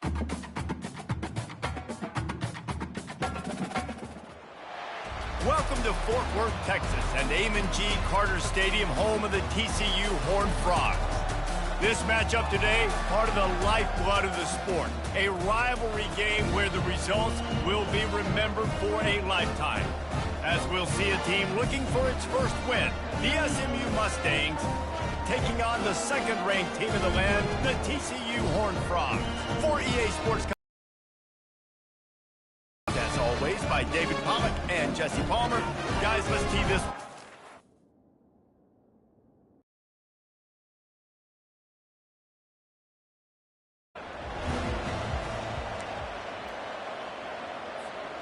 Welcome to Fort Worth, Texas, and Amon G. Carter Stadium, home of the TCU Horned Frogs. This matchup today, part of the lifeblood of the sport, a rivalry game where the results will be remembered for a lifetime. As we'll see a team looking for its first win, the SMU Mustangs, taking on the second-ranked team in the land, the TCU Horned Frogs. For EA Sports, as always, by David Pollock and Jesse Palmer. Guys, let's tee this.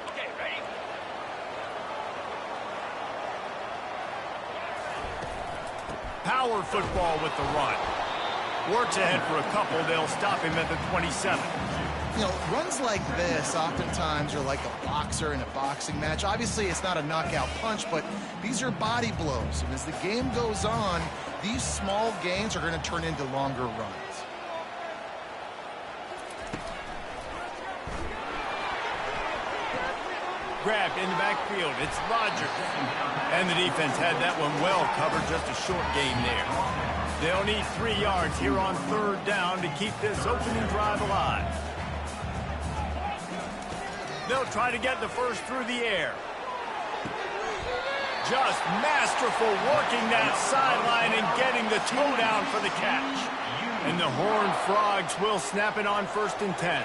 Okay, ready? Power football with the run. Works ahead for a couple. They'll stop him at the 27. You know, runs like this oftentimes are like a boxer in a boxing match. Obviously, it's not a knockout punch, but these are body blows. And as the game goes on, these small gains are going to turn into longer runs. Grabbed in the backfield. It's Rogers. And the defense had that one well covered. Just a short gain there. They'll need 3 yards here on third down to keep this opening drive alive. They'll try to get the first through the air. Just masterful working that sideline and getting the toe down for the catch. And the Horned Frogs will snap it on 1st and 10.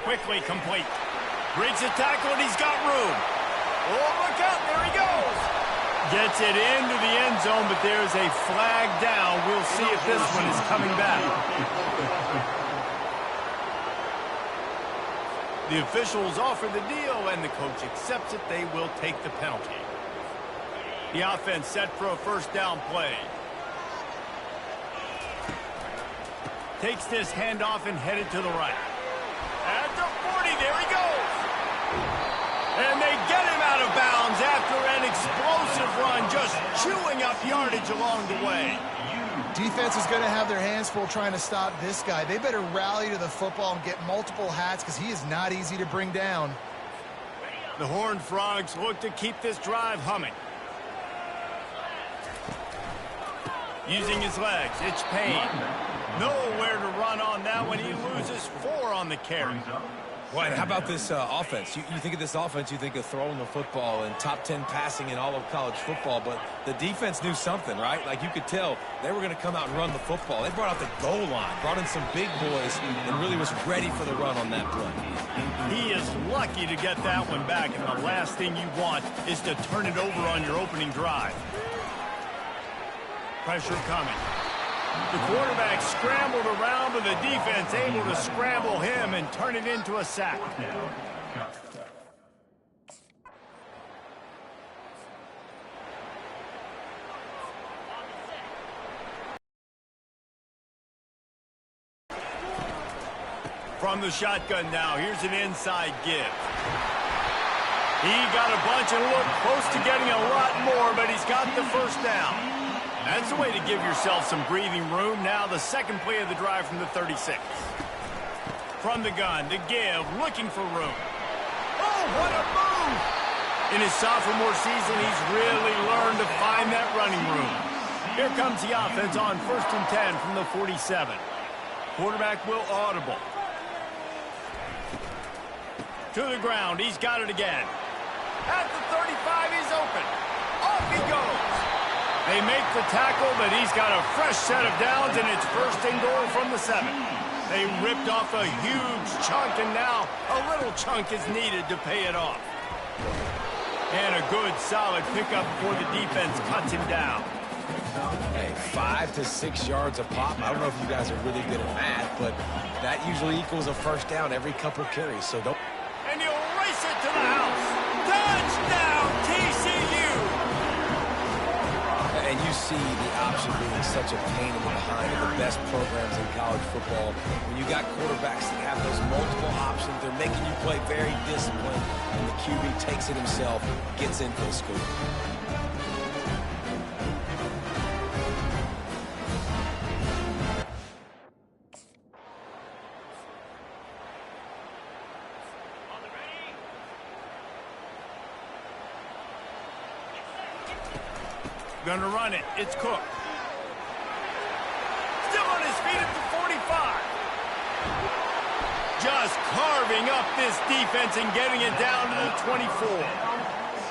Quickly complete. Breaks a tackle and he's got room. Oh, look out, there he goes. Gets it into the end zone, but there's a flag down. We'll see if this one is coming back. The officials offer the deal, and the coach accepts it. They will take the penalty. The offense set for a first down play. Takes this handoff and headed to the right. At the 40, there he goes. And they get him out of bounds after an explosive run, just chewing up yardage along the way. Defense is going to have their hands full trying to stop this guy. They better rally to the football and get multiple hats because he is not easy to bring down. The Horned Frogs look to keep this drive humming. Using his legs, it's Payne. Nowhere to run on that one. He loses 4 on the carry. Well, how about this offense? You think of this offense, you think of throwing the football and top 10 passing in all of college football, but the defense knew something, right? Like you could tell they were going to come out and run the football. They brought out the goal line, brought in some big boys, and really was ready for the run on that play. He is lucky to get that one back, and the last thing you want is to turn it over on your opening drive. Pressure coming. The quarterback scrambled around, but the defense able to scramble him and turn it into a sack. From the shotgun now, here's an inside give. He got a bunch and looked close to getting a lot more, but he's got the first down. That's the way to give yourself some breathing room. Now the second play of the drive from the 36. From the gun, the give, looking for room. Oh, what a move! In his sophomore season, he's really learned to find that running room. Here comes the offense on 1st and 10 from the 47. Quarterback will audible. To the ground, he's got it again. At the 35, he's open. Off he goes. They make the tackle, but he's got a fresh set of downs, and it's 1st and goal from the 7. They ripped off a huge chunk, and now a little chunk is needed to pay it off. And a good, solid pickup before the defense cuts him down. Hey, 5 to 6 yards a pop. I don't know if you guys are really good at math, but that usually equals a first down every couple carries, so don't. And he'll race it to the house. Touchdown, TCU! And you see the option being such a pain in the behind of the best programs in college football. When you got quarterbacks that have those multiple options, they're making you play very disciplined, and the QB takes it himself, gets in for the score. Gonna run it. It's Cook. Still on his feet at the 45. Just carving up this defense and getting it down to the 24.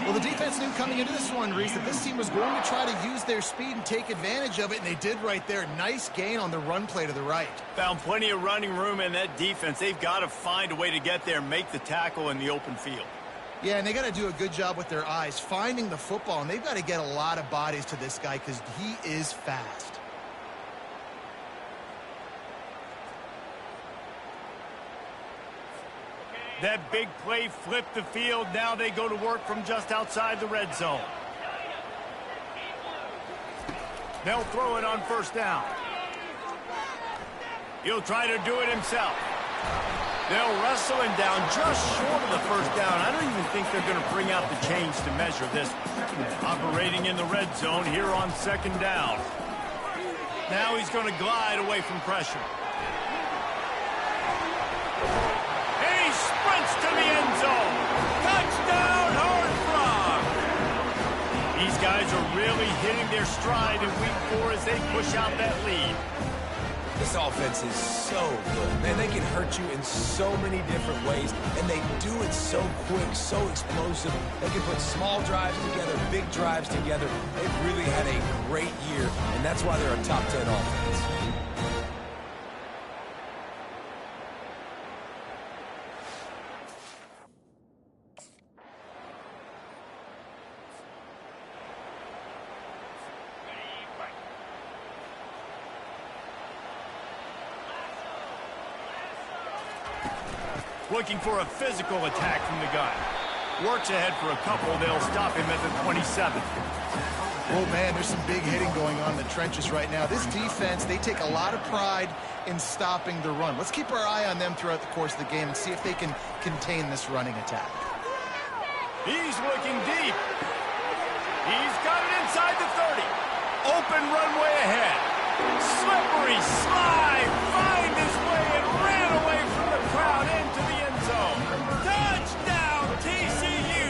Well, the defense knew coming into this one, Reese, that this team was going to try to use their speed and take advantage of it, and they did right there. Nice gain on the run play to the right. Found plenty of running room in that defense. They've got to find a way to get there and make the tackle in the open field. Yeah, and they got to do a good job with their eyes, finding the football, and they've got to get a lot of bodies to this guy because he is fast. That big play flipped the field. Now they go to work from just outside the red zone. They'll throw it on first down. He'll try to do it himself. They'll wrestle him down just short of the first down. I don't even think they're going to bring out the chains to measure this one. Operating in the red zone here on second down. Now he's going to glide away from pressure. Sprints to the end zone. Touchdown, Horned Frog. These guys are really hitting their stride in week 4 as they push out that lead. This offense is so good. Man, they can hurt you in so many different ways, and they do it so quick, so explosive. They can put small drives together, big drives together. They've really had a great year, and that's why they're a top 10 offense. Looking for a physical attack from the gun. Works ahead for a couple. They'll stop him at the 27. Oh, man, there's some big hitting going on in the trenches right now. This defense, they take a lot of pride in stopping the run. Let's keep our eye on them throughout the course of the game and see if they can contain this running attack. He's looking deep. He's got it inside the 30. Open runway ahead. Slippery slide. Find his way and ran away from the crowd into the end zone. Touchdown, TCU.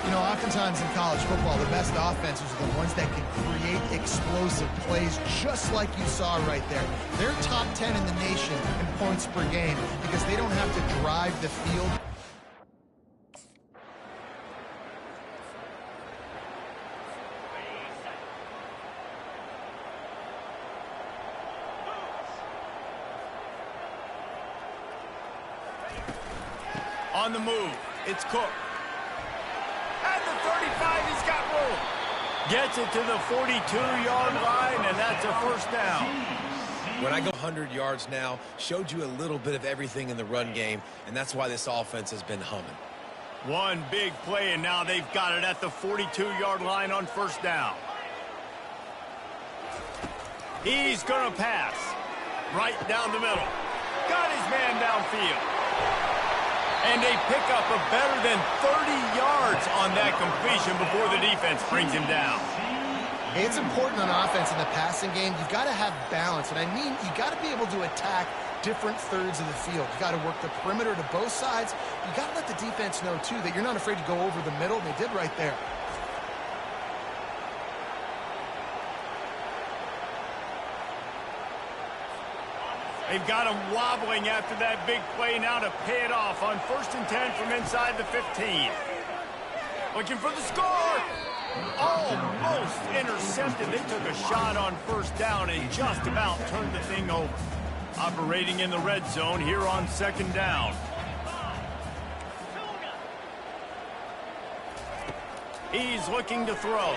You know, oftentimes in college football, the best offenses are the ones that can create explosive plays just like you saw right there. They're top 10 in the nation in points per game because they don't have to drive the field. On the move, it's Cook. At the 35, he's got room. Gets it to the 42-yard line, and that's a first down. When I go 100 yards now, showed you a little bit of everything in the run game, and that's why this offense has been humming. One big play, and now they've got it at the 42-yard line on first down. He's going to pass. Right down the middle. Got his man downfield. And they pick up a better than 30 yards on that completion before the defense brings him down. It's important on offense in the passing game. You've got to have balance. And I mean, you've got to be able to attack different thirds of the field. You've got to work the perimeter to both sides. You've got to let the defense know, too, that you're not afraid to go over the middle. And they did right there. They've got him wobbling after that big play now to pay it off on 1st and 10 from inside the 15. Looking for the score. Almost intercepted. They took a shot on first down and just about turned the thing over. Operating in the red zone here on second down. He's looking to throw.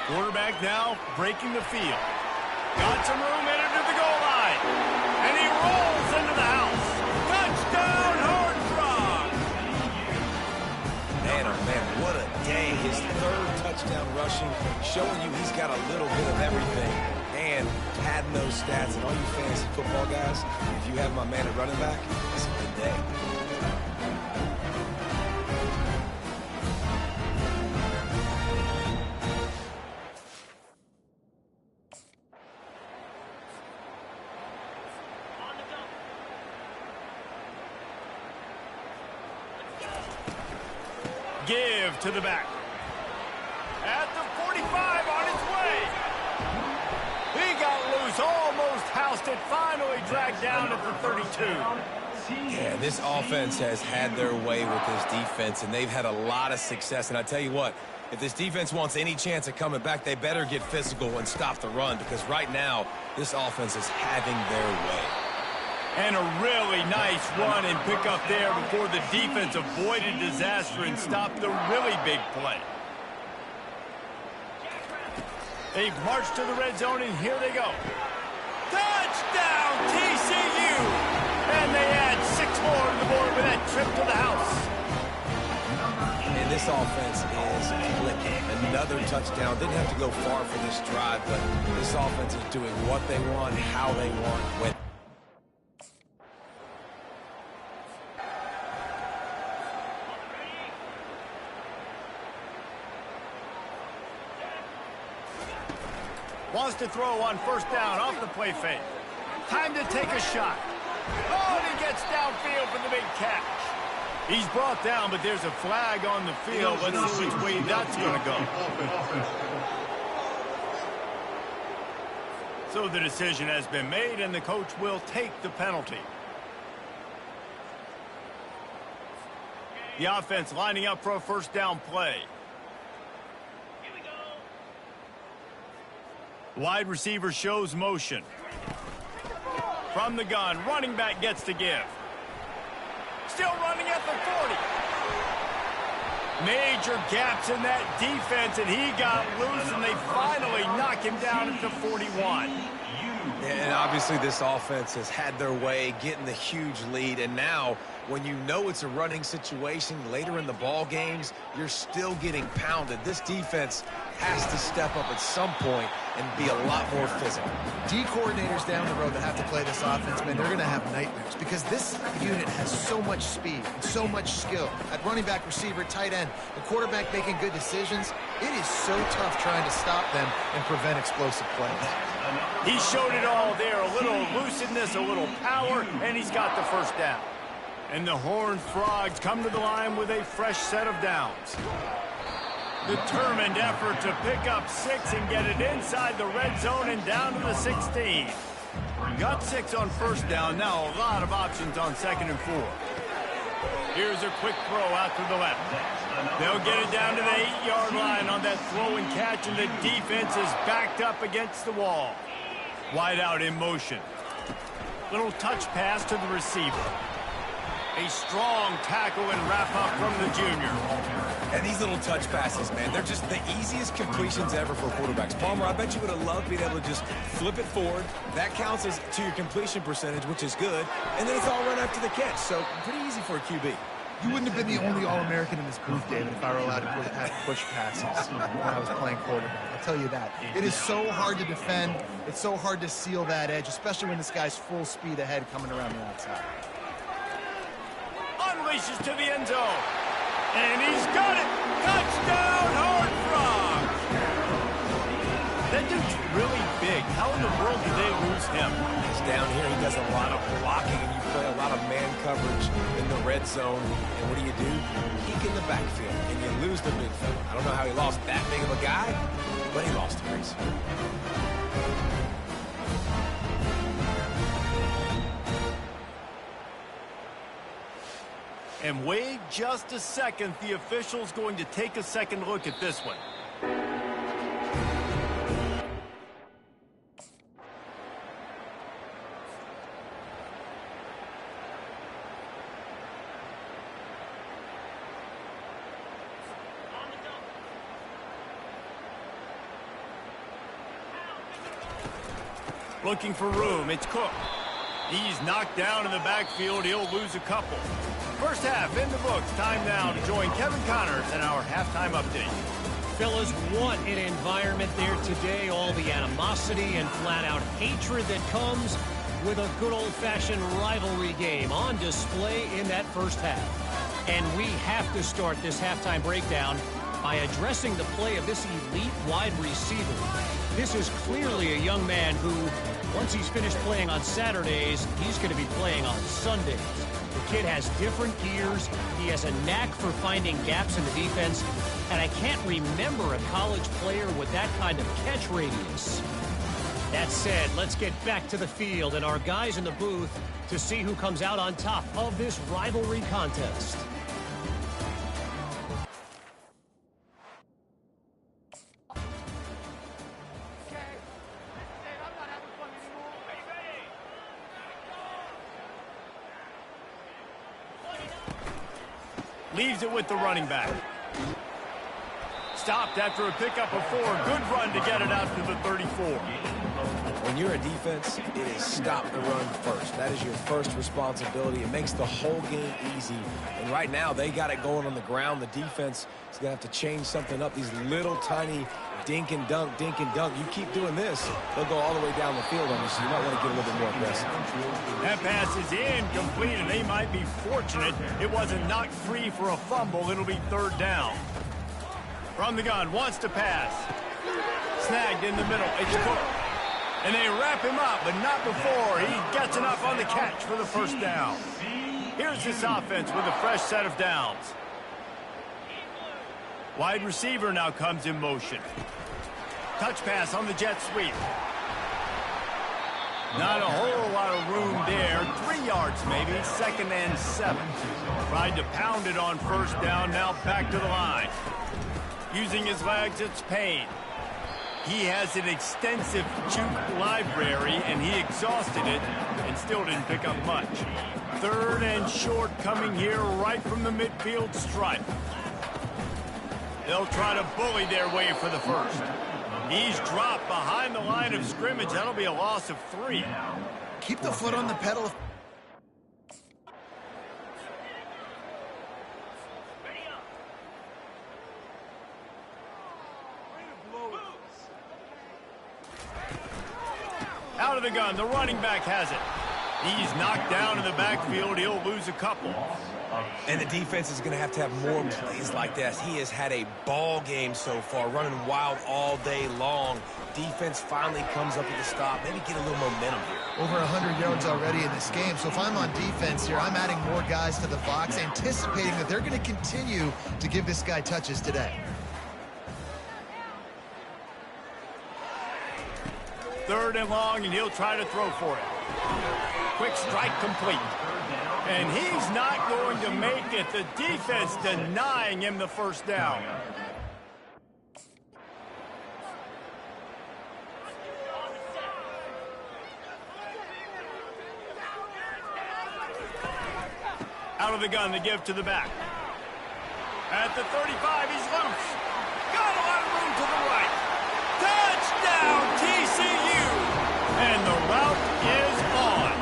Quarterback now breaking the field. Got some room, headed to the goal line. And he rolls into the house. Touchdown, Horned Frog. Man, oh man, what a day. His 3rd touchdown rushing, showing you he's got a little bit of everything. And padding those stats. And all you fantasy football guys, if you have my man at running back, it's a good day. Give to the back. At the 40. lost it. Finally dragged down at the 32. Yeah, this offense has had their way with this defense, and they've had a lot of success. And I tell you what, if this defense wants any chance of coming back, they better get physical and stop the run, because right now, this offense is having their way. And a really nice run and pick up there before the defense avoided disaster and stopped the really big play. They've marched to the red zone, and here they go. Touchdown, TCU! And they add 6 more to the board with that trip to the house. And this offense is clicking. Another touchdown. Didn't have to go far for this drive, but this offense is doing what they want, how they want, when. Wants to throw on first down off the play fake. Time to take a shot. Oh, and he gets downfield for the big catch. He's brought down, but there's a flag on the field. Let's see which way that's going to go. So the decision has been made, and the coach will take the penalty. The offense lining up for a first down play. Wide receiver shows motion. From the gun, running back gets to give. Still running at the 40. Major gaps in that defense, and he got loose, and they finally knock him down at the 41. And obviously this offense has had their way, getting the huge lead, and now when you know it's a running situation later in the ball games, you're still getting pounded. This defense has to step up at some point and be a lot more physical. D coordinators down the road that have to play this offense, man, they're going to have nightmares because this unit has so much speed and so much skill. At running back, receiver, tight end, the quarterback making good decisions. It is so tough trying to stop them and prevent explosive plays. He showed it all there, a little lucidness, a little power, and he's got the first down. And the Horned Frogs come to the line with a fresh set of downs. Determined effort to pick up 6 and get it inside the red zone and down to the 16. Got 6 on first down, now a lot of options on 2nd and 4. Here's a quick throw out to the left. They'll get it down to the 8-yard line on that throw and catch, and the defense is backed up against the wall. Wide out in motion. Little touch pass to the receiver. A strong tackle and wrap-up from the junior. And these little touch passes, man, they're just the easiest completions ever for quarterbacks. Palmer, I bet you would have loved being able to just flip it forward. That counts as to your completion percentage, which is good. And then it's all run after the catch, so pretty easy for a QB. You wouldn't have been the only All-American in this booth, David, if I were allowed to push passes when I was playing quarterback. I'll tell you that. It is so hard to defend. It's so hard to seal that edge, especially when this guy's full speed ahead coming around the outside. Unleashes to the end zone. And he's got it. Touchdown, Horned Frogs. That dude's really big. How in the world did they lose him? He's down here. He does a lot of blocking, and you play a lot of man coverage in the red zone. And what do? Peek in the backfield, and you lose the big fella. I don't know how he lost that big of a guy, but he lost a race. And wait just a second. The official's going to take a second look at this one. Looking for room. It's Cook. He's knocked down in the backfield. He'll lose a couple. First half in the books. Time now to join Kevin Connors in our halftime update. Fellas, what an environment there today. All the animosity and flat-out hatred that comes with a good old-fashioned rivalry game on display in that first half. And we have to start this halftime breakdown by addressing the play of this elite wide receiver. This is clearly a young man who, once he's finished playing on Saturdays, he's going to be playing on Sundays. The kid has different gears. He has a knack for finding gaps in the defense. And I can't remember a college player with that kind of catch radius. That said, let's get back to the field and our guys in the booth to see who comes out on top of this rivalry contest. Leaves it with the running back. Stopped after a pickup of 4. Good run to get it out to the 34. When you're a defense, it is stop the run first. That is your first responsibility. It makes the whole game easy. And right now, they got it going on the ground. The defense is going to have to change something up. These little tiny dink and dunk, dink and dunk. You keep doing this, they'll go all the way down the field on you, so you might want to get a little bit more aggressive. That pass is incomplete, and they might be fortunate it wasn't knocked free for a fumble. It'll be 3rd down. From the gun, wants to pass. Snagged in the middle. It's Cook. And they wrap him up, but not before he gets enough on the catch for the 1st down. Here's this offense with a fresh set of downs. Wide receiver now comes in motion. Touch pass on the jet sweep. Not a whole lot of room there. 3 yards maybe, 2nd and 7. Tried to pound it on 1st down, now back to the line. Using his legs, it's Payne. He has an extensive juke library, and he exhausted it and still didn't pick up much. 3rd and short coming here right from the midfield stripe. They'll try to bully their way for the 1st. He's dropped behind the line of scrimmage. That'll be a loss of 3. Keep the foot on the pedal. Out of the gun, the running back has it. He's knocked down in the backfield. He'll lose a couple. And the defense is going to have more plays like this. He has had a ball game so far, running wild all day long. Defense finally comes up with a stop. Maybe get a little momentum here. Over 100 yards already in this game. So if I'm on defense here, I'm adding more guys to the box, anticipating that they're going to continue to give this guy touches today. 3rd and long, and he'll try to throw for it. Quick strike complete. And he's not going to make it. The defense denying him the 1st down. Out of the gun, the give to the back. At the 35, he's loose. Got a lot of room to the right. Touchdown, TCU! And the route is on.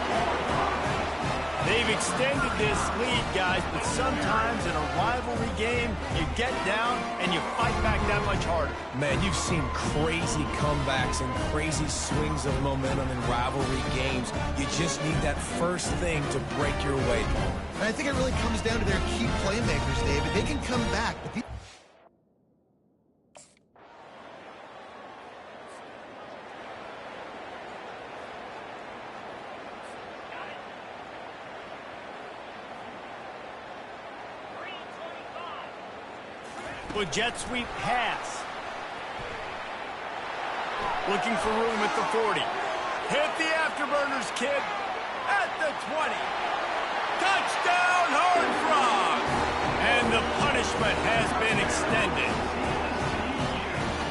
They've extended this lead, guys, but sometimes in a rivalry game, you get down and you fight back that much harder. Man, you've seen crazy comebacks and crazy swings of momentum in rivalry games. You just need that first thing to break your way. And I think it really comes down to their key playmakers, David. They can come back, but with jet sweep pass. Looking for room at the 40. Hit the afterburners, kid. At the 20. Touchdown, Horned Frogs! And the punishment has been extended.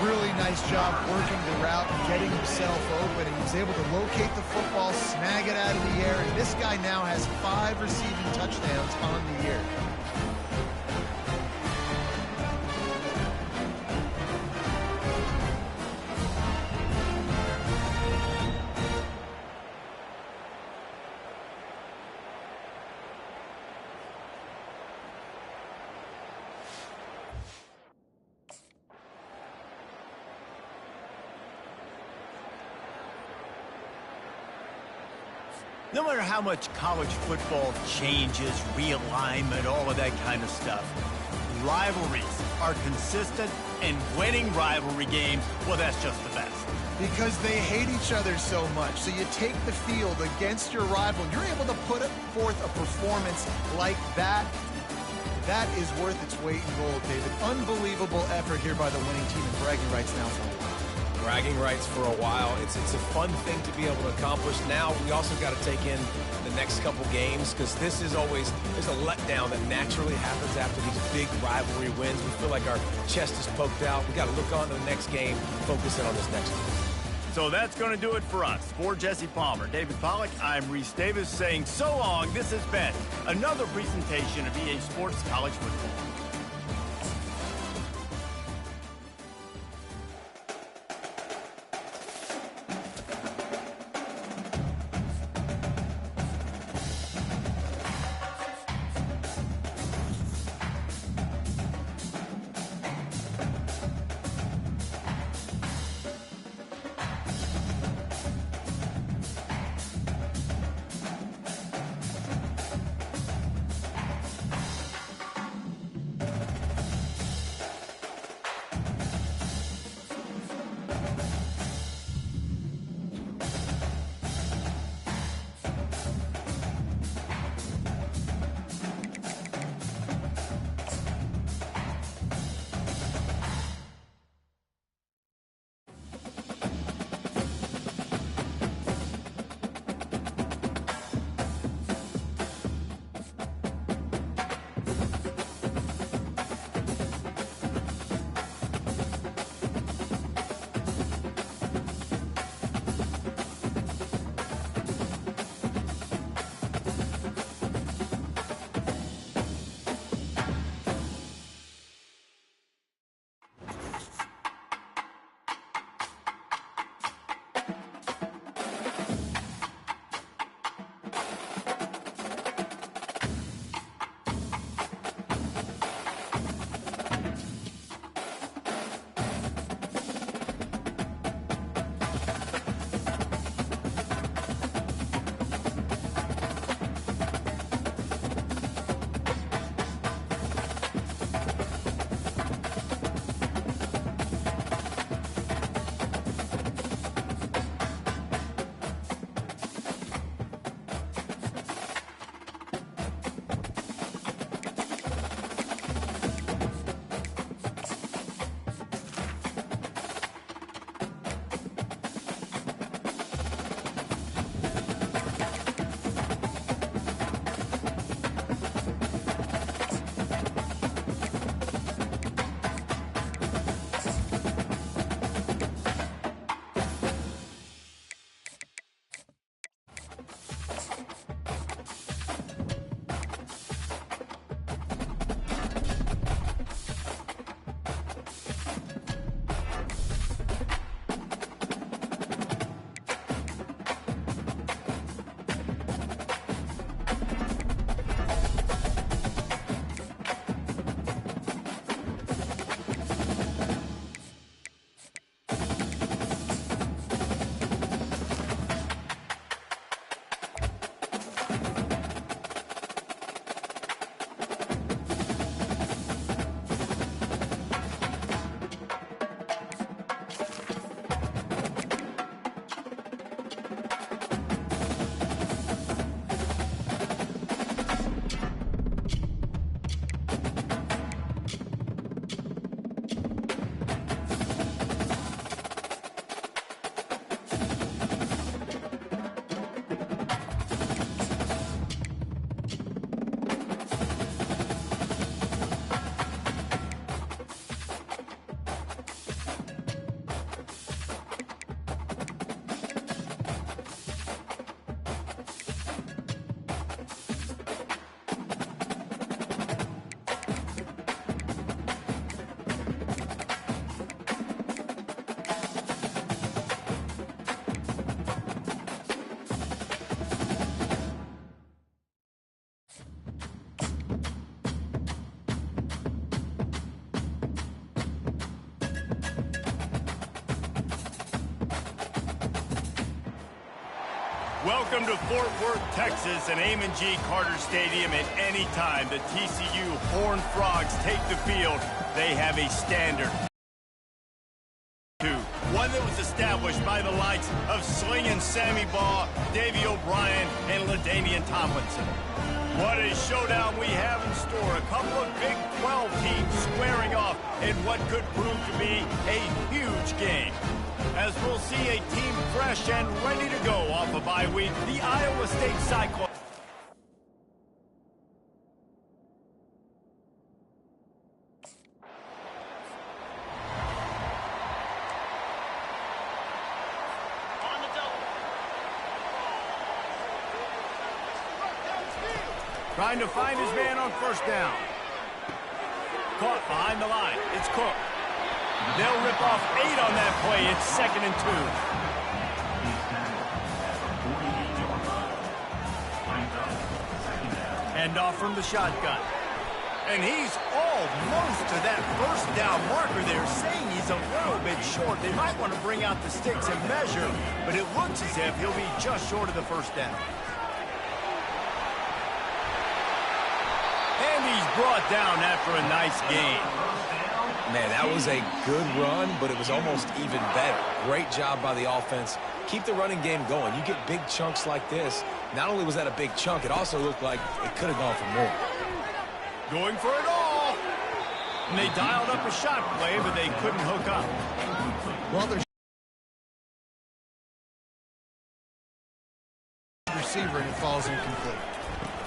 really nice job working the route and getting himself open. And he was able to locate the football, snag it out of the air. And this guy now has 5 receiving touchdowns on the year. No matter how much college football changes, realignment, all of that kind of stuff, rivalries are consistent, and winning rivalry games, well, that's just the best. Because they hate each other so much. So you take the field against your rival, you're able to put forth a performance like that. That is worth its weight in gold, David. Unbelievable effort here by the winning team, and bragging rights now for a while. bragging rights for a while. It's a fun thing to be able to accomplish. Now we also got to take in the next couple games, because there's a letdown that naturally happens after these big rivalry wins. We feel like our chest is poked out. We got to look on to the next game, focus in on this next one. So that's going to do it for us. For Jesse Palmer, David Pollack, I'm Reese Davis saying so long. This has been another presentation of EA Sports College Football. Welcome to Fort Worth, Texas, and Amon G. Carter Stadium. At any time the TCU Horned Frogs take the field, they have a standard. One that was established by the likes of Slingin' Sammy Baugh, Davey O'Brien, and LaDainian Tomlinson. What a showdown we have in store. A couple of Big 12 teams squaring off in what could prove to be a huge game. As we'll see a team fresh and ready to go off a bye week, the Iowa State Cyclones. Trying to find his man on first down. Caught behind the line. It's Cook. They'll rip off 8 on that play. It's 2nd and 2. Hand off from the shotgun. And he's almost to that first down marker there, saying he's a little bit short. They might want to bring out the sticks and measure, but it looks as if he'll be just short of the first down. And he's brought down after a nice gain. Man, that was a good run, but it was almost even better. Great job by the offense. Keep the running game going. You get big chunks like this. Not only was that a big chunk, it also looked like it could have gone for more. Going for it all. And they dialed up a shot play, but they couldn't hook up. Well, there's receiver, and it falls incomplete.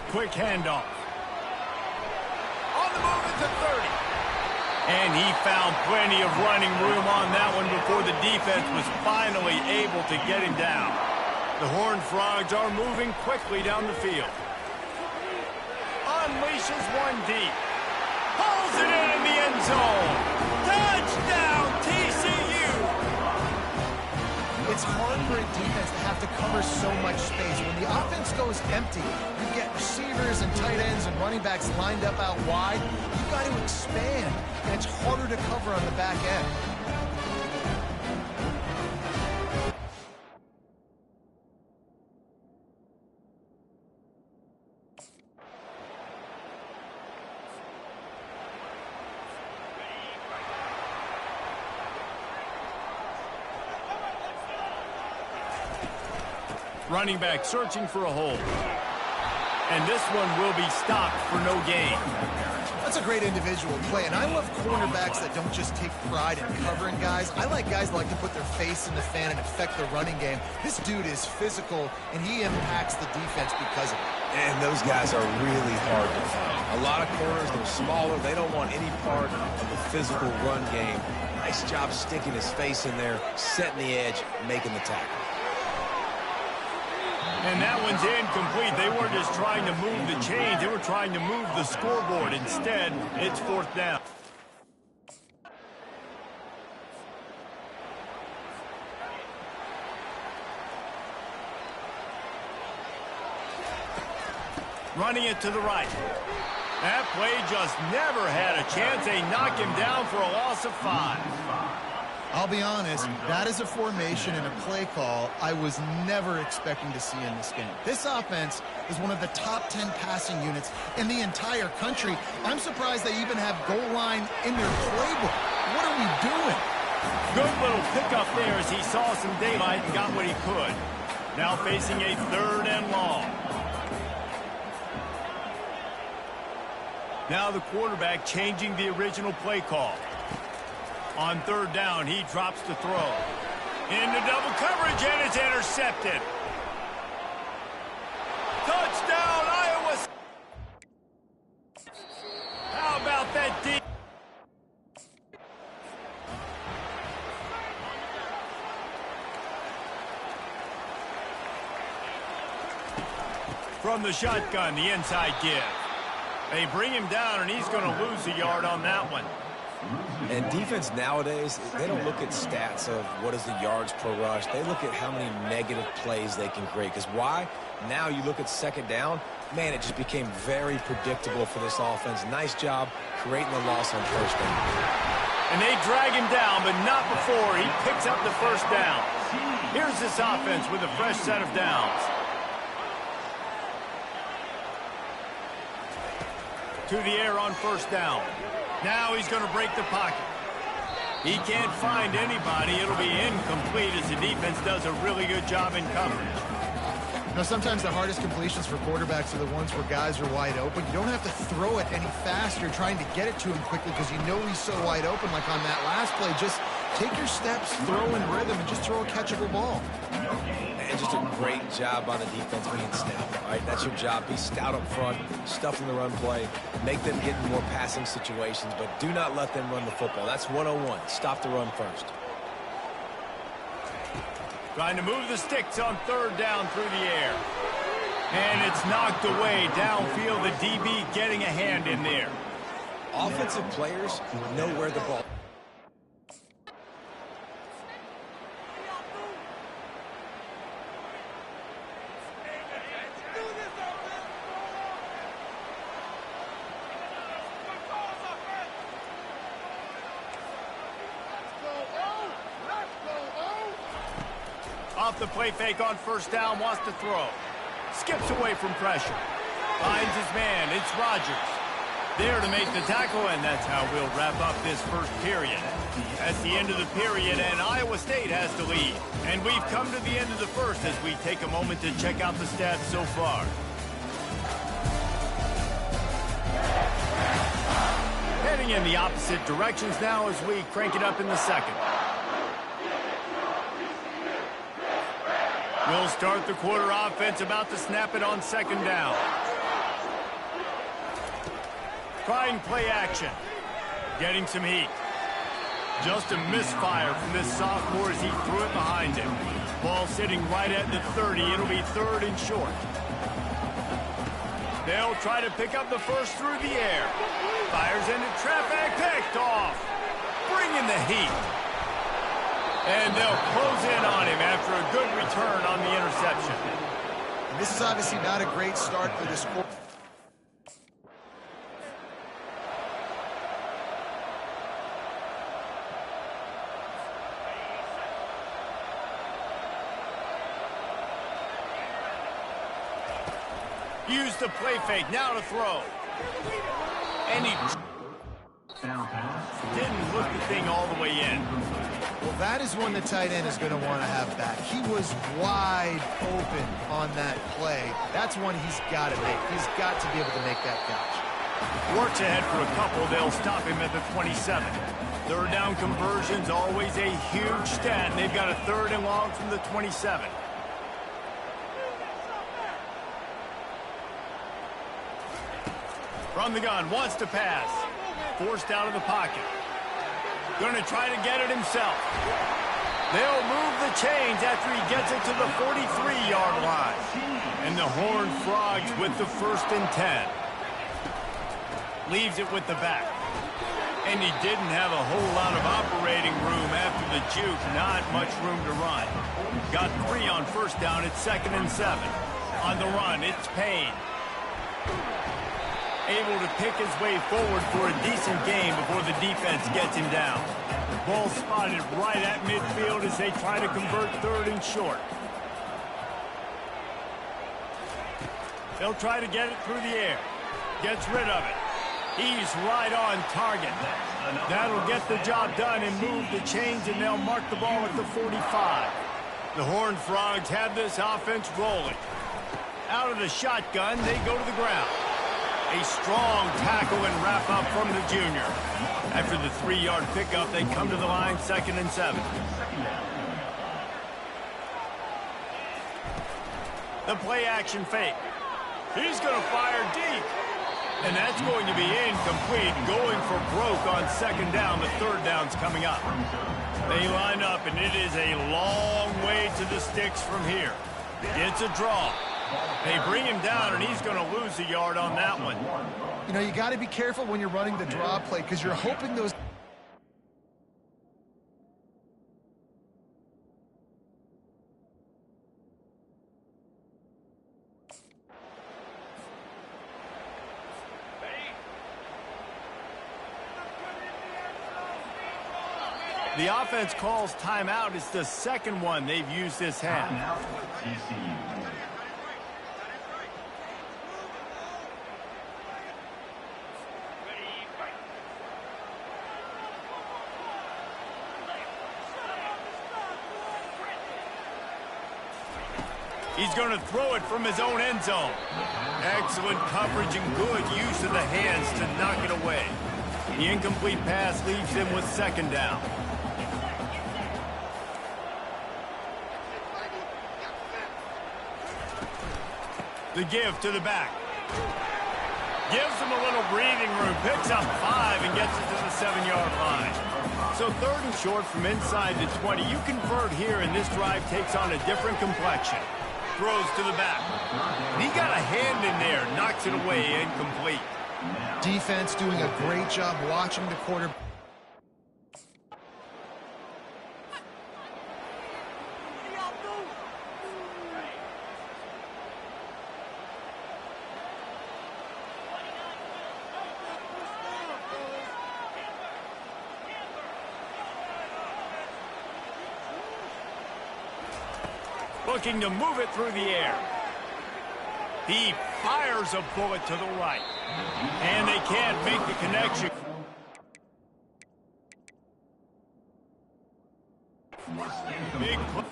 Quick handoff. On the move into 30. And he found plenty of running room on that one before the defense was finally able to get him down. The Horned Frogs are moving quickly down the field. Unleashes one deep. Pulls it in the end zone. Touchdown, TCU! It's hard for a defense to have to cover so much space. When the offense goes empty, you get receivers and tight ends and running backs lined up out wide. You've got to expand, and it's harder to cover on the back end. Running back searching for a hole. And this one will be stopped for no gain. That's a great individual play, and I love cornerbacks that don't just take pride in covering guys. I like guys that like to put their face in the fan and affect the running game. This dude is physical, and he impacts the defense because of it. And those guys are really hard to find. A lot of corners, they're smaller. They don't want any part of the physical run game. Nice job sticking his face in there, setting the edge, making the tackle. And that one's incomplete. They weren't just trying to move the chains. They were trying to move the scoreboard. Instead, it's 4th down. Running it to the right. That play just never had a chance. They knock him down for a loss of 5. I'll be honest, that is a formation and a play call I was never expecting to see in this game. This offense is one of the top 10 passing units in the entire country. I'm surprised they even have goal line in their playbook. What are we doing? Good little pickup there as he saw some daylight and got what he could. Now facing a 3rd and long. Now the quarterback changing the original play call. On 3rd down, he drops to throw. Into double coverage, and it's intercepted. Touchdown, Iowa. How about that deep? From the shotgun, the inside give. They bring him down, and he's going to lose a yard on that one. And defense nowadays, they don't look at stats of what is the yards per rush. They look at how many negative plays they can create. Because why? Now you look at 2nd down, man, it just became very predictable for this offense. Nice job creating the loss on 1st down. And they drag him down, but not before he picks up the 1st down. Here's this offense with a fresh set of downs. To the air on 1st down. Now he's going to break the pocket. He can't find anybody. It'll be incomplete as the defense does a really good job in coverage. You know, sometimes the hardest completions for quarterbacks are the ones where guys are wide open. You don't have to throw it any faster trying to get it to him quickly because you know he's so wide open, like on that last play. Just Take your steps, throw in rhythm, and just throw a catchable ball. And just a great job on the defense being stout. All right, that's your job. Be stout up front, stuff in the run play, make them get in more passing situations, but do not let them run the football. That's 101. Stop the run first. Trying to move the sticks on third down through the air. And it's knocked away downfield. The DB getting a hand in there. Offensive players know where the ball. Off the play fake on first down, wants to throw. Skips away from pressure. Finds his man, it's Rodgers. There to make the tackle, and that's how we'll wrap up this first period. That's the end of the period, and Iowa State has the lead. And we've come to the end of the first as we take a moment to check out the stats so far. Heading in the opposite directions now as we crank it up in the second. We'll start the quarter offense, about to snap it on second down. Trying play action. Getting some heat. Just a misfire from this sophomore as he threw it behind him. Ball sitting right at the 30. It'll be third and short. They'll try to pick up the first through the air. Fires into traffic. Picked off. Bringing the heat. And they'll close in on him after a good return on the interception. And this is obviously not a great start for this quarter. Use the play fake, now to throw. And he didn't look the thing all the way in. Well, that is one the tight end is going to want to have back. He was wide open on that play. That's one he's got to make. He's got to be able to make that catch. Works ahead for a couple. They'll stop him at the 27. Third down conversion's always a huge stat, and they've got a third and long from the 27. From the gun, wants to pass. Forced out of the pocket. Going to try to get it himself. They'll move the chains after he gets it to the 43-yard line. And the Horned Frogs with the 1st and 10. Leaves it with the back. And he didn't have a whole lot of operating room after the juke. Not much room to run. Got 3 on first down. It's 2nd and 7. On the run, it's Payne. Able to pick his way forward for a decent game before the defense gets him down. Ball spotted right at midfield as they try to convert third and short. They'll try to get it through the air. Gets rid of it. He's right on target. That'll get the job done and move the chains, and they'll mark the ball at the 45. The Horned Frogs have this offense rolling. Out of the shotgun, they go to the ground. A strong tackle and wrap up from the junior. After the 3-yard pickup, they come to the line, 2nd and 7. The play action fake. He's going to fire deep. And that's going to be incomplete, going for broke on 2nd down. The 3rd down's coming up. They line up, and it is a long way to the sticks from here. It's a draw. They bring him down, and he's going to lose a yard on that one. You know, you got to be careful when you're running the draw play because you're hoping those... The offense calls timeout. It's the 2nd one they've used this half. He's going to throw it from his own end zone. Excellent coverage and good use of the hands to knock it away. The incomplete pass leaves him with 2nd down. The give to the back. Gives him a little breathing room. Picks up 5 and gets it to the 7-yard line. So 3rd and short from inside the 20. You convert here, and this drive takes on a different complexion. Throws to the back. He got a hand in there. Knocks it away. Incomplete. Defense doing a great job watching the quarterback. Looking to move it through the air. He fires a bullet to the right. And they can't make the connection. Big play.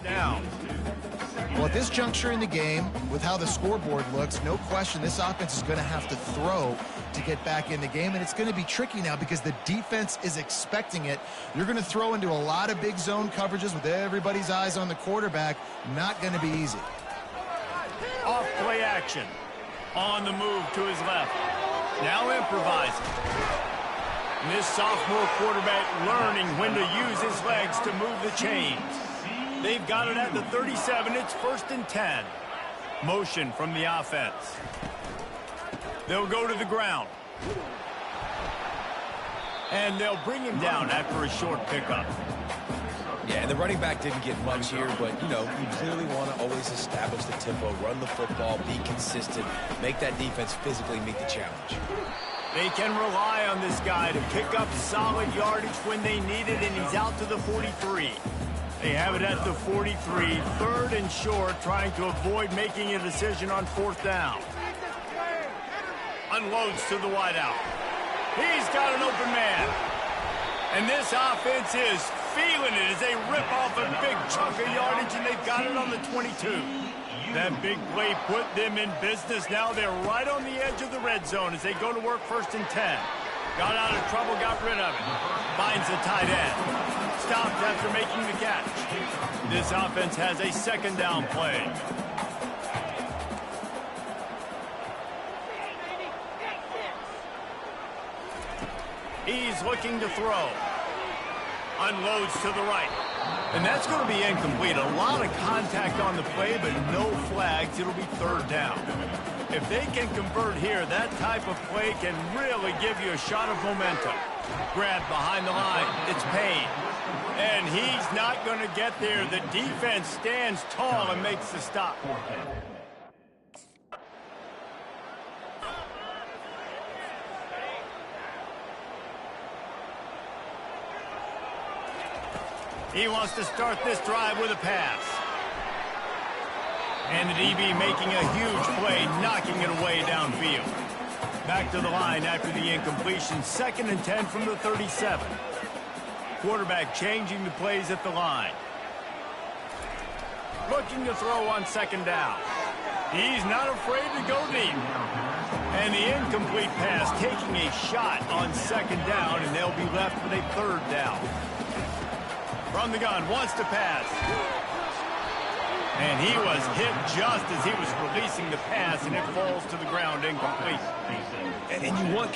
Down. Well, at this juncture in the game, with how the scoreboard looks, no question this offense is going to have to throw to get back in the game, and it's going to be tricky now because the defense is expecting it. You're going to throw into a lot of big zone coverages with everybody's eyes on the quarterback. Not going to be easy. Off play action. On the move to his left. Now improvising. And this sophomore quarterback learning when to use his legs to move the chains. They've got it at the 37. It's 1st and 10. Motion from the offense. They'll go to the ground. And they'll bring him down after a short pickup. Yeah, and the running back didn't get much here, but, you know, you clearly want to always establish the tempo, run the football, be consistent, make that defense physically meet the challenge. They can rely on this guy to pick up solid yardage when they need it, and he's out to the 43. They have it at the 43, 3rd and short, trying to avoid making a decision on 4th down. Unloads to the wideout. He's got an open man. And this offense is feeling it as they rip off a big chunk of yardage, and they've got it on the 22. That big play put them in business. Now they're right on the edge of the red zone as they go to work 1st and 10. Got out of trouble, got rid of it. Finds the tight end. Stopped after making the catch. This offense has a 2nd down play. He's looking to throw. Unloads to the right. And that's going to be incomplete. A lot of contact on the play, but no flags. It'll be 3rd down. If they can convert here, that type of play can really give you a shot of momentum. Grabbed behind the line. It's Payne. And he's not going to get there. The defense stands tall and makes the stop. He wants to start this drive with a pass. And the DB making a huge play, knocking it away downfield. Back to the line after the incompletion. 2nd and 10 from the 37. Quarterback changing the plays at the line. Looking to throw on 2nd down. He's not afraid to go deep. And the incomplete pass taking a shot on 2nd down, and they'll be left with a 3rd down. From the gun, wants to pass. And he was hit just as he was releasing the pass, and it falls to the ground incomplete. And you want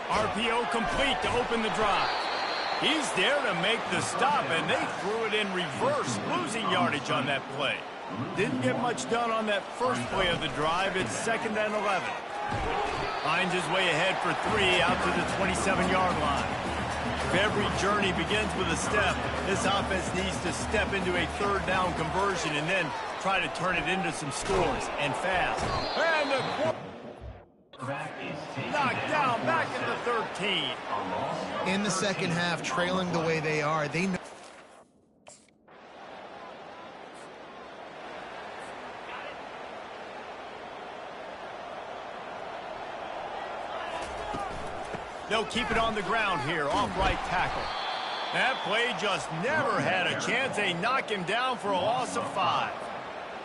RPO complete to open the drive. He's there to make the stop, and they threw it in reverse, losing yardage on that play. Didn't get much done on that first play of the drive. It's 2nd and 11. Finds his way ahead for 3 out to the 27-yard line. If every journey begins with a step, this offense needs to step into a third down conversion and then try to turn it into some scores, and fast. And the knocked down back at the 13. In the second half, trailing the way they are, they know. They'll keep it on the ground here, off right tackle. That play just never had a chance. They knock him down for a loss of 5.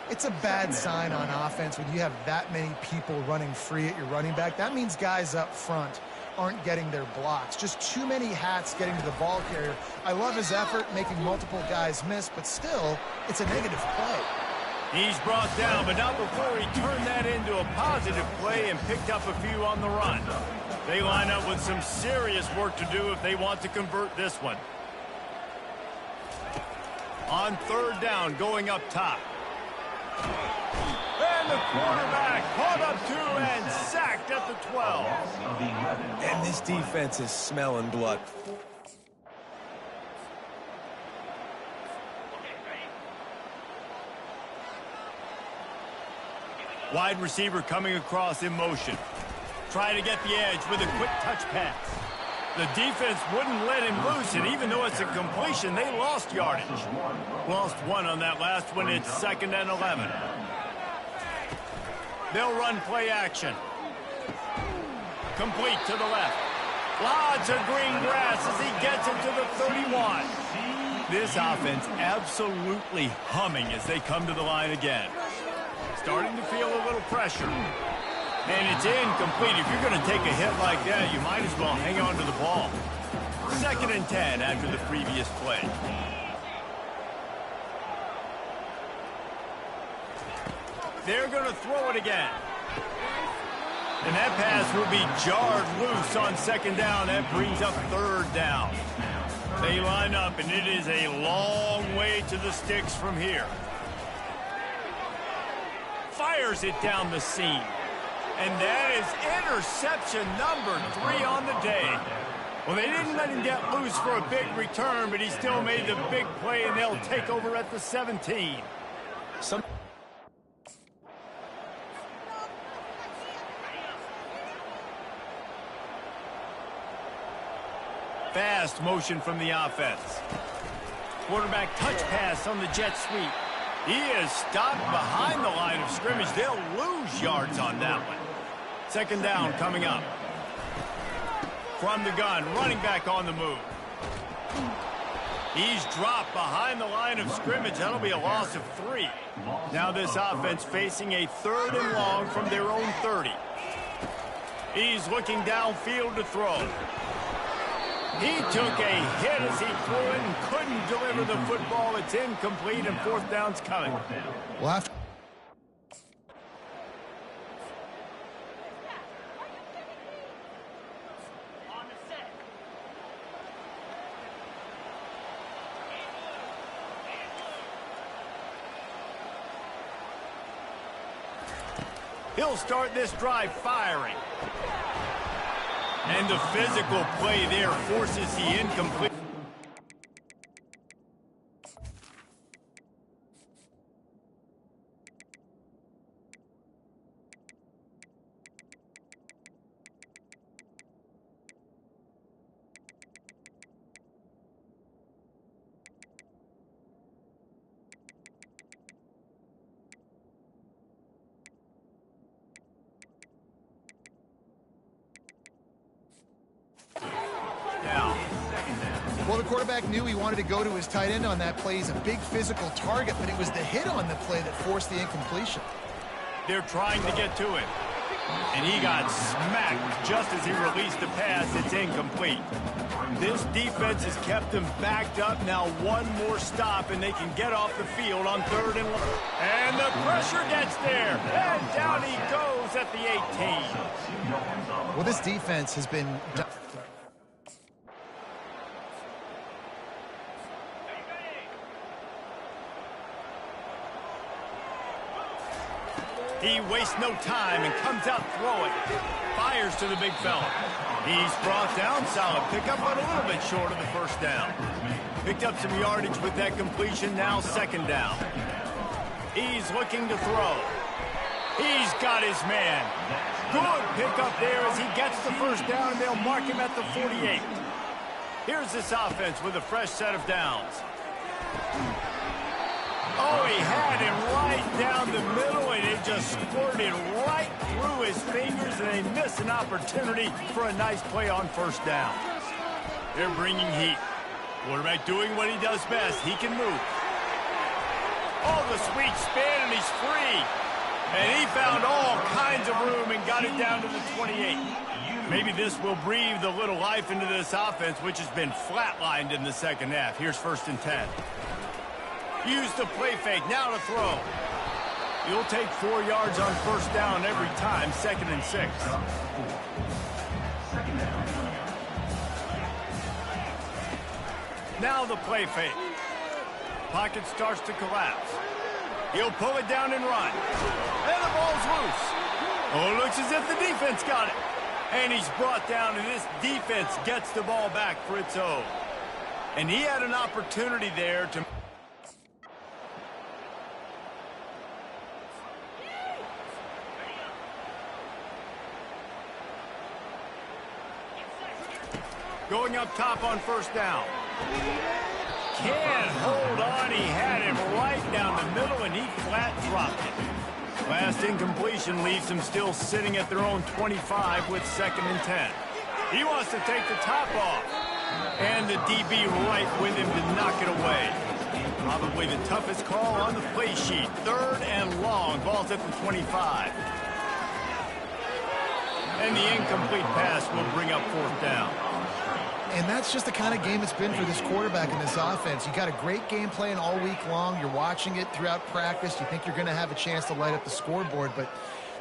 It's a bad sign on offense when you have that many people running free at your running back. That means guys up front aren't getting their blocks. Just too many hats getting to the ball carrier. I love his effort, making multiple guys miss, but still, it's a negative play. He's brought down, but not before he turned that into a positive play and picked up a few on the run. They line up with some serious work to do if they want to convert this one. On third down, going up top. And the quarterback caught up 2 and sacked at the 12. And this defense is smelling blood. Wide receiver coming across in motion. Trying to get the edge with a quick touch pass. The defense wouldn't let him loose, and even though it's a completion, they lost yardage. Lost 1 on that last one. It's 2nd and 11. They'll run play action. Complete to the left. Lots of green grass as he gets it to the 31. This offense absolutely humming as they come to the line again. Starting to feel a little pressure. And it's incomplete. If you're going to take a hit like that, you might as well hang on to the ball. 2nd and 10 after the previous play. They're going to throw it again. And that pass will be jarred loose on 2nd down. That brings up 3rd down. They line up, and it is a long way to the sticks from here. Fires it down the seam. And that is interception number 3 on the day. Well, they didn't let him get loose for a big return, but he still made the big play, and they'll take over at the 17. Fast motion from the offense. Quarterback touch pass on the jet sweep. He is stopped behind the line of scrimmage. They'll lose yards on that one. 2nd down coming up. From the gun, running back on the move. He's dropped behind the line of scrimmage. That'll be a loss of 3. Now this offense facing a 3rd and long from their own 30. He's looking downfield to throw. He took a hit as he threw it and couldn't deliver the football. It's incomplete, and 4th down's coming. Well, after he'll start this drive firing. And the physical play there forces the incomplete. Well, the quarterback knew he wanted to go to his tight end on that play. He's a big physical target, but it was the hit on the play that forced the incompletion. They're trying to get to it. And he got smacked just as he released the pass. It's incomplete. This defense has kept them backed up. Now 1 more stop, and they can get off the field on 3rd and long. And the pressure gets there. And down he goes at the 18. Well, this defense has been... He wastes no time and comes out throwing. Fires to the big fella. He's brought down. Solid pickup, but a little bit short of the first down. Picked up some yardage with that completion. Now second down. He's looking to throw. He's got his man. Good pickup there as he gets the first down, and they'll mark him at the 48. Here's this offense with a fresh set of downs. Oh, he had him right down the middle, and it just squirted right through his fingers, and they miss an opportunity for a nice play on first down. They're bringing heat. Quarterback doing what he does best. He can move. Oh, the sweet spin, and he's free. And he found all kinds of room and got it down to the 28. Maybe this will breathe a little life into this offense, which has been flatlined in the second half. Here's 1st and 10. Use the play fake, now to throw. You'll take 4 yards on first down every time, 2nd and 6. Now the play fake. Pocket starts to collapse. He'll pull it down and run. And the ball's loose. Oh, it looks as if the defense got it. And he's brought down, and this defense gets the ball back for its own. And he had an opportunity there to... Going up top on first down. Can't hold on. He had him right down the middle, and he flat dropped it. Last incompletion leaves them still sitting at their own 25 with 2nd and 10. He wants to take the top off. And the DB right with him to knock it away. Probably the toughest call on the play sheet. 3rd and long. Ball's at the 25. And the incomplete pass will bring up 4th down. And that's just the kind of game it's been for this quarterback and this offense. You got a great game plan all week long. You're watching it throughout practice. You think you're going to have a chance to light up the scoreboard, but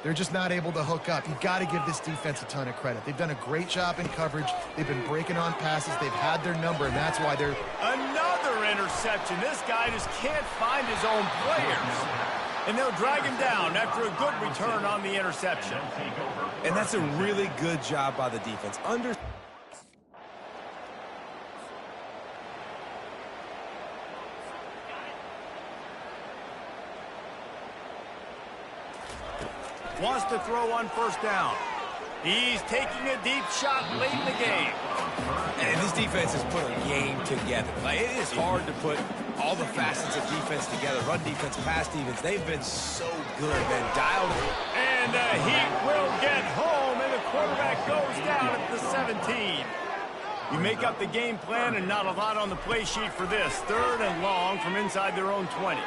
they're just not able to hook up. You've got to give this defense a ton of credit. They've done a great job in coverage. They've been breaking on passes. They've had their number, and that's why they're... Another interception. This guy just can't find his own players. And they'll drag him down after a good return on the interception. And that's a really good job by the defense. Wants to throw on first down. He's taking a deep shot late in the game. And this defense has put a game together. Like, it is hard to put all the facets of defense together. Run defense, pass defense. They've been so good. Been dialed in. And the Heat will get home, and the quarterback goes down at the 17. You make up the game plan, and not a lot on the play sheet for this. 3rd and long from inside their own 20.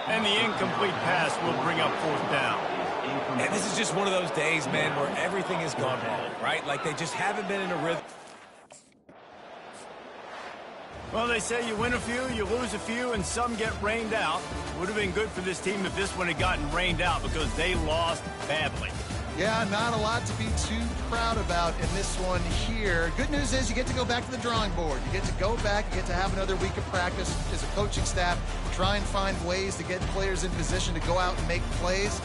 And the incomplete pass will bring up 4th down. And this is just one of those days, man, where everything has gone wrong, right? Like, they just haven't been in a rhythm. Well, they say you win a few, you lose a few, and some get rained out. Would have been good for this team if this one had gotten rained out because they lost badly. Yeah, not a lot to be too proud about in this one here. Good news is you get to go back to the drawing board. You get to go back, you get to have another week of practice as a coaching staff, try and find ways to get players in position to go out and make plays.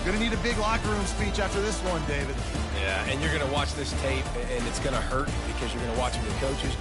Going to need a big locker room speech after this one, David. Yeah, and you're going to watch this tape, and it's going to hurt because you're going to watch them with coaches.